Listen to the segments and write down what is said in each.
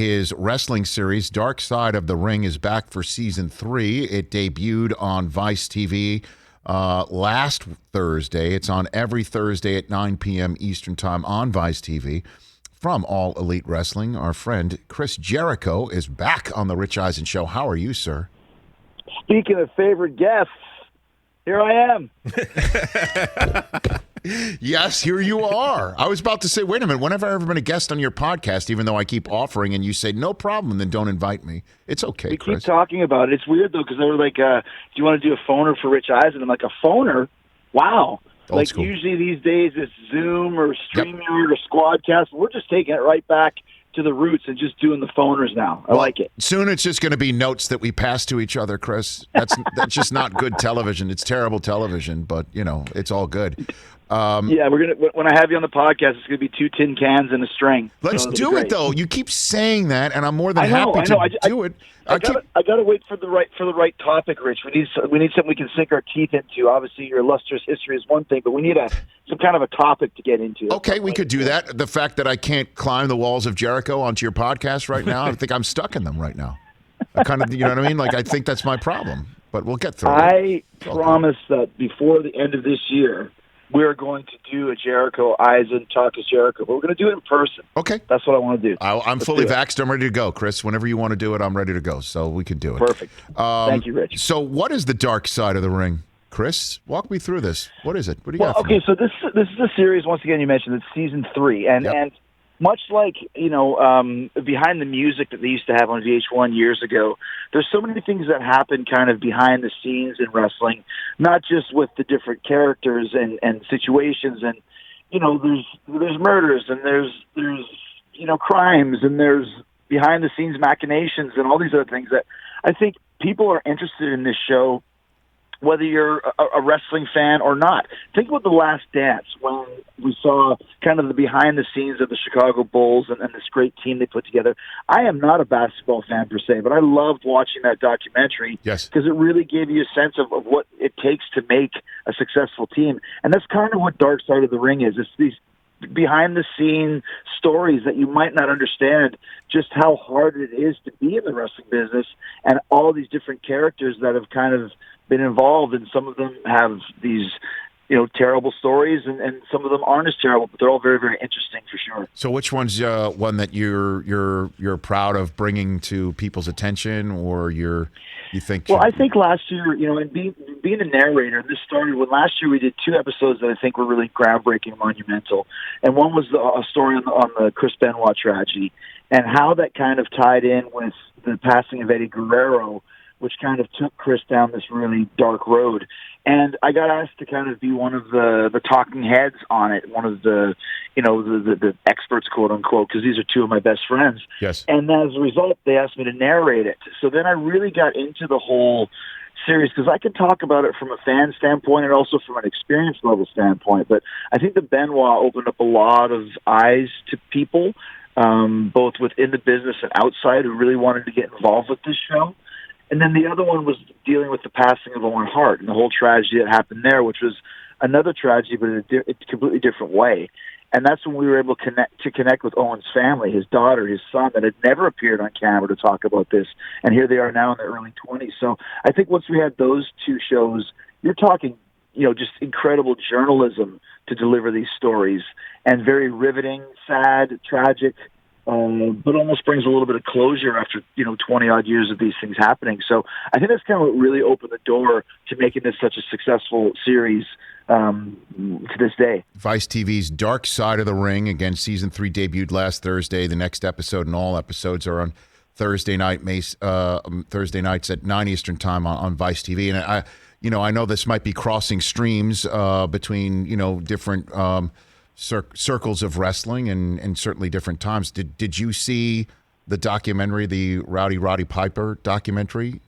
His wrestling series, Dark Side of the Ring, is back for season 3. It debuted on Vice TV last Thursday. It's on every Thursday at 9 p.m. Eastern Time on Vice TV. From All Elite Wrestling, our friend Chris Jericho is back on the Rich Eisen Show. How are you, sir? Speaking of favorite guests, here I am. Yes, here you are. I was about to say, wait a minute, when have I ever been a guest on your podcast, even though I keep offering and you say, no problem, and then don't invite me? It's okay, We Chris. keep talking about it. It's weird, though, because they were like, do you want to do a phoner for Rich Eisen? I'm like, a phoner? Wow. Old school. Usually these days it's Zoom or StreamYard or Squadcast. We're just taking it right back to the roots and just doing the phoners now. I like it. Soon it's just going to be notes that we pass to each other, Chris. That's just not good television. It's terrible television, but, it's all good. Yeah, we're gonna. When I have you on the podcast, it's gonna be 2 tin cans and a string. Let's do it, though. You keep saying that, and I'm more than happy to do it. I gotta wait for the right topic, Rich. We need something we can sink our teeth into. Obviously, your illustrious history is one thing, but we need some kind of a topic to get into. Okay, we could do that. The fact that I can't climb the walls of Jericho onto your podcast right now, I think I'm stuck in them right now. I kind of, you know what I mean? Like, I think that's my problem, but we'll get through it. I promise that before the end of this year, we're going to do a Jericho Eisen Talk is Jericho, but we're going to do it in person. Okay. That's what I want to do. I'm fully vaxxed. I'm ready to go, Chris. Whenever you want to do it, I'm ready to go, so we can do it. Perfect. Thank you, Rich. So what is the Dark Side of the Ring? Chris, walk me through this. What is it? What do you got for okay, me? so this is a series, once again, you mentioned, it's season 3, and much like, behind the music that they used to have on VH1 years ago, there's so many things that happen kind of behind the scenes in wrestling, not just with the different characters and situations, and, there's murders, and there's crimes, and there's behind the scenes machinations and all these other things that I think people are interested in this show, whether you're a wrestling fan or not. Think about The Last Dance, when we saw kind of the behind-the-scenes of the Chicago Bulls and this great team they put together. I am not a basketball fan per se, but I loved watching that documentary because it really gave you a sense of what it takes to make a successful team. And that's kind of what Dark Side of the Ring is. It's these behind-the-scene stories that you might not understand just how hard it is to be in the wrestling business, and all these different characters that have kind of been involved, and some of them have these terrible stories, and some of them aren't as terrible, but they're all very, very interesting for sure. So which one's one that you're proud of bringing to people's attention, or you think? Well, I think last year, and being a narrator, this started when last year we did 2 episodes that I think were really groundbreaking, monumental, and one was a story on the Chris Benoit tragedy, and how that kind of tied in with the passing of Eddie Guerrero, which kind of took Chris down this really dark road. And I got asked to kind of be one of the talking heads on it, one of the experts, quote unquote, because these are 2 of my best friends. Yes. And as a result, they asked me to narrate it. So then I really got into the whole series, because I can talk about it from a fan standpoint and also from an experience level standpoint. But I think the Benoit opened up a lot of eyes to people, both within the business and outside, who really wanted to get involved with this show. And then the other one was dealing with the passing of Owen Hart and the whole tragedy that happened there, which was another tragedy, but in a completely different way. And that's when we were able to connect with Owen's family, his daughter, his son, that had never appeared on camera to talk about this. And here they are now in their early 20s. So I think once we had those 2 shows, you're talking, just incredible journalism to deliver these stories, and very riveting, sad, tragic, but almost brings a little bit of closure after 20-odd years of these things happening. So I think that's kind of what really opened the door to making this such a successful series to this day. Vice TV's Dark Side of the Ring, again, season 3 debuted last Thursday. The next episode and all episodes are on Thursday nights at 9 Eastern time on Vice TV. And I know this might be crossing streams between different circles of wrestling and certainly different times. Did you see the documentary, the Rowdy Roddy Piper documentary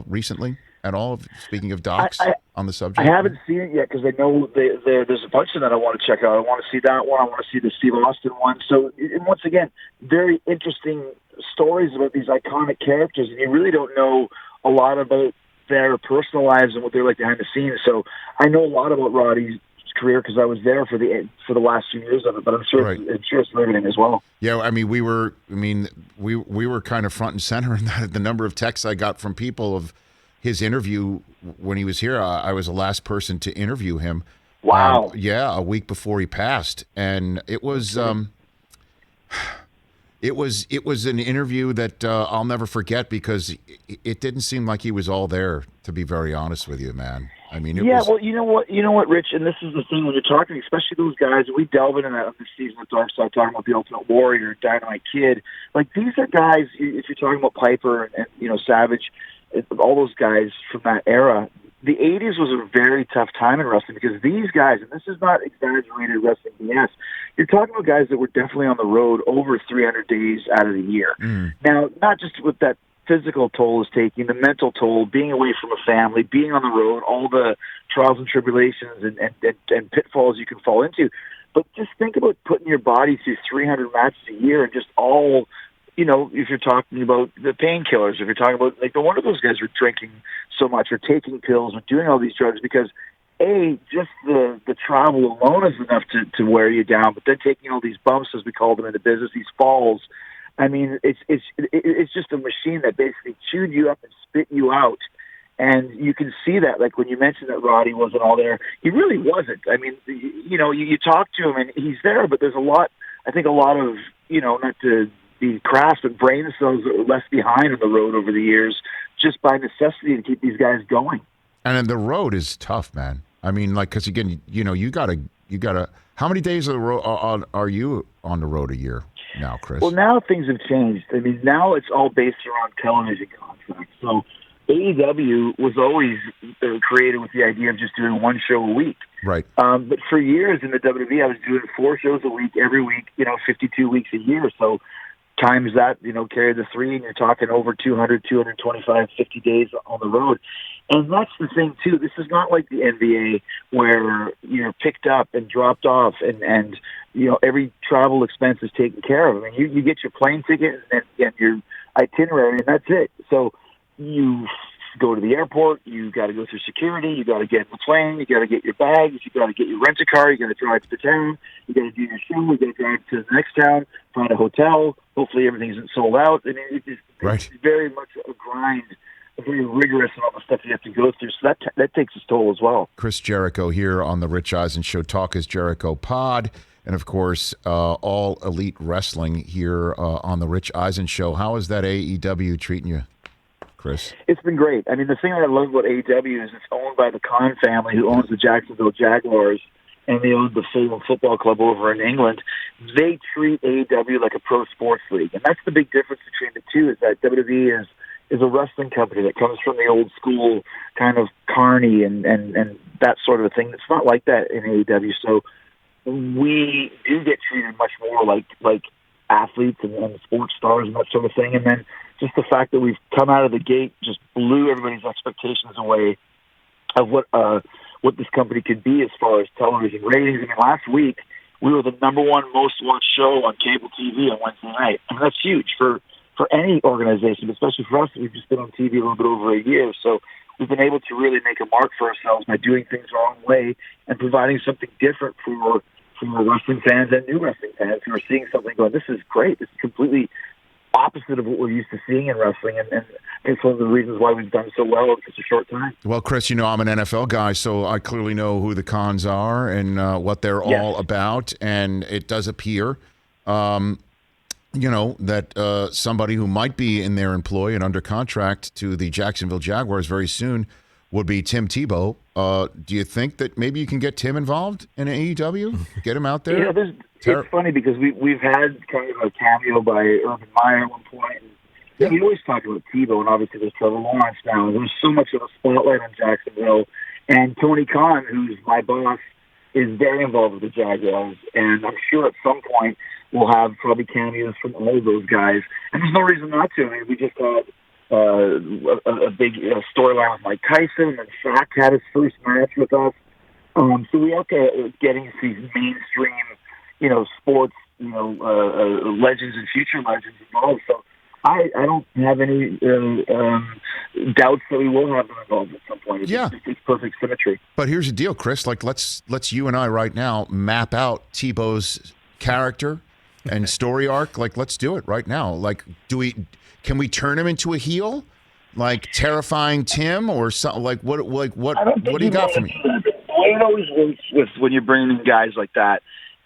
recently at all? Speaking of docs on the subject. I haven't seen it yet, because I know there's a bunch of that I want to check out. I want to see that one. I want to see the Steve Austin one. So, and once again, very interesting stories about these iconic characters, and you really don't know a lot about their personal lives and what they're like behind the scenes. So I know a lot about Roddy career because I was there for the last few years of it. But I'm sure it's riveting as well. Yeah, I mean, we were kind of front and center in that. The number of texts I got from people of his interview when he was here. I was the last person to interview him. Wow. A week before he passed, and it was an interview that I'll never forget because it didn't seem like he was all there. To be very honest with you, man. I mean, well, you know what, Rich, and this is the thing when you're talking, especially those guys. We delve into that on this season of Dark Side, talking about the Ultimate Warrior, Dynamite Kid. Like these are guys. If you're talking about Piper and Savage, all those guys from that era. The 80s was a very tough time in wrestling because these guys, and this is not exaggerated wrestling BS, you're talking about guys that were definitely on the road over 300 days out of the year. Now, not just with that physical toll is taking, the mental toll, being away from a family, being on the road, all the trials and tribulations and pitfalls you can fall into. But just think about putting your body through 300 matches a year and just all... if you're talking about the painkillers, if you're talking about, like, no wonder those guys were drinking so much or taking pills or doing all these drugs because, just the travel alone is enough to wear you down, but then taking all these bumps, as we call them in the business, these falls, I mean, it's just a machine that basically chewed you up and spit you out. And you can see that, like when you mentioned that Roddy wasn't all there, he really wasn't. I mean, you talk to him and he's there, but there's a lot of, not to be crass, but brain cells that were left behind on the road over the years just by necessity to keep these guys going. And the road is tough, man. I mean, like, because again, you gotta. How many days of the road are you on the road a year now, Chris? Well, now things have changed. I mean, now it's all based around television contracts. So AEW was always created with the idea of just doing one show a week. Right. But for years in the WWE, I was doing 4 shows a week every week. 52 weeks a year. So times that, carry the 3, and you're talking over 200, 225, 50 days on the road. And that's the thing, too. This is not like the NBA where you're picked up and dropped off and every travel expense is taken care of. I mean, you get your plane ticket and your itinerary, and that's it. So you go to the airport, you got to go through security, you got to get in the plane, you got to get your bags, you got to get your rent-a-car, you got to drive to the town, you got to do your show, you got to drive to the next town, find a hotel. Hopefully everything isn't sold out. I mean, it's very much a grind, very rigorous in all the stuff you have to go through. So that takes its toll as well. Chris Jericho here on the Rich Eisen Show, Talk is Jericho pod, and of course, All Elite Wrestling here on the Rich Eisen Show. How is that AEW treating you, Chris? It's been great. I mean, the thing I love about AEW is it's owned by the Kahn family, who owns the Jacksonville Jaguars, and they own the Fulham Football Club over in England. They treat AEW like a pro sports league, and that's the big difference between the two. Is that WWE is a wrestling company that comes from the old school kind of carny and that sort of a thing. It's not like that in AEW. So we do get treated much more like athletes and sports stars and that sort of thing. And then just the fact that we've come out of the gate just blew everybody's expectations away of what this company could be as far as television ratings. I mean, last week we were the number 1 most watched show on cable TV on Wednesday night. I mean, that's huge for any organization, especially for us. We've just been on TV a little bit over a year. So we've been able to really make a mark for ourselves by doing things our own way and providing something different for wrestling fans and new wrestling fans who are seeing something going, this is great. This is completely opposite of what we're used to seeing in wrestling, and it's one of the reasons why we've done so well in such a short time. Well, Chris, I'm an NFL guy, so I clearly know who the Khans are and what they're all about, and it does appear, that somebody who might be in their employ and under contract to the Jacksonville Jaguars very soon would be Tim Tebow. Do you think that maybe you can get Tim involved in AEW? Get him out there? It's funny because we've had kind of a cameo by Urban Meyer at one point. And we always talk about Tebow, and obviously there's Trevor Lawrence now. There's so much of a spotlight on Jacksonville. And Tony Khan, who's my boss, is very involved with the Jaguars. And I'm sure at some point we'll have probably cameos from all of those guys. And there's no reason not to. I mean, we just had a big storyline with Mike Tyson, and Shaq had his first match with us. So we are getting these mainstream, sports, legends and future legends involved. So I don't have any doubts that we will have them involved at some point. It's perfect symmetry. But here's the deal, Chris. Like, let's you and I right now map out Tebow's character and story arc. Like, let's do it right now. Like, can we turn him into a heel? Like terrifying Tim or something? Like what do you got for me? It always works with when you're bringing in guys like that,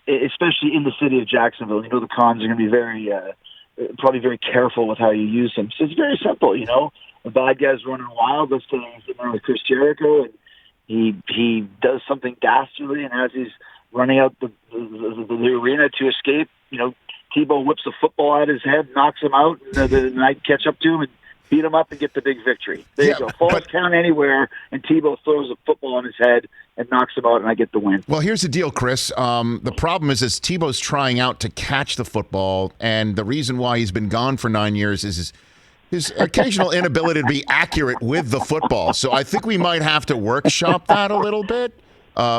especially in the city of Jacksonville. You know the Khans are going to be probably very careful with how you use them. So it's very simple, you know. The bad guy's running wild. Let's say he's in there with Chris Jericho, and he does something dastardly, and as he's running out the arena to escape, you know, Tebow whips a football out of his head, knocks him out, and the Knight catch up to him and beat him up and get the big victory. There you go. Falls count anywhere, and Tebow throws a football on his head and knocks him out, and I get the win. Well, here's the deal, Chris. The problem is Tebow's trying out to catch the football, and the reason why he's been gone for 9 years is his occasional inability to be accurate with the football. So I think we might have to workshop that a little bit.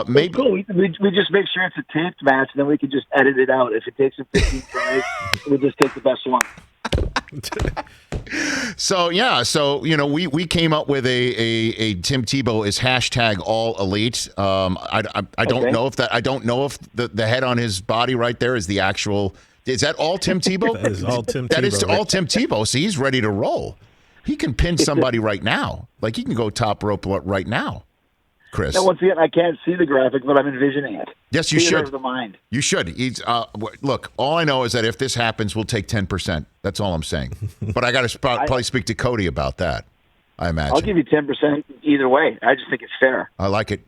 Maybe cool. We just make sure it's a taped match, and then we can just edit it out. If it takes him 15 tries, we'll just take the best one. So you know, we came up with a Tim Tebow is hashtag all elite. I don't know if the head on his body right there is the actual. Is that all Tim Tebow? That is all Tim Tebow. That is all Tim Tebow. So he's ready to roll. He can pin somebody right now. Like he can go top rope right now. Chris. Now, once again, I can't see the graphic, but I'm envisioning it. Yes, you Theater should. of the mind. You should. He's look. All I know is that if this happens, we'll take 10%. That's all I'm saying. But I got to probably speak to Cody about that. I imagine. I'll give you 10% either way. I just think it's fair. I like it.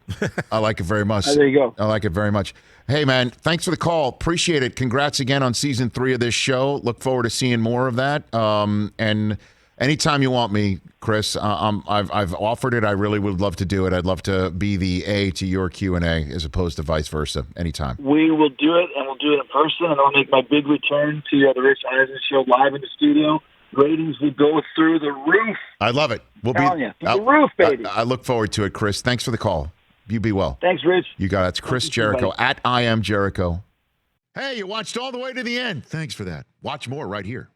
I like it very much. There you go. I like it very much. Hey, man, thanks for the call. Appreciate it. Congrats again on season 3 of this show. Look forward to seeing more of that. And anytime you want me, Chris, I've offered it. I really would love to do it. I'd love to be the A to your Q&A as opposed to vice versa. Anytime. We will do it, and we'll do it in person, and I'll make my big return to the Rich Eisen Show live in the studio. Ratings will go through the roof. I love it. We'll be the roof, baby. I look forward to it, Chris. Thanks for the call. You be well. Thanks, Rich. You got it. It's Chris Jericho at I Am Jericho. Hey, you watched all the way to the end. Thanks for that. Watch more right here.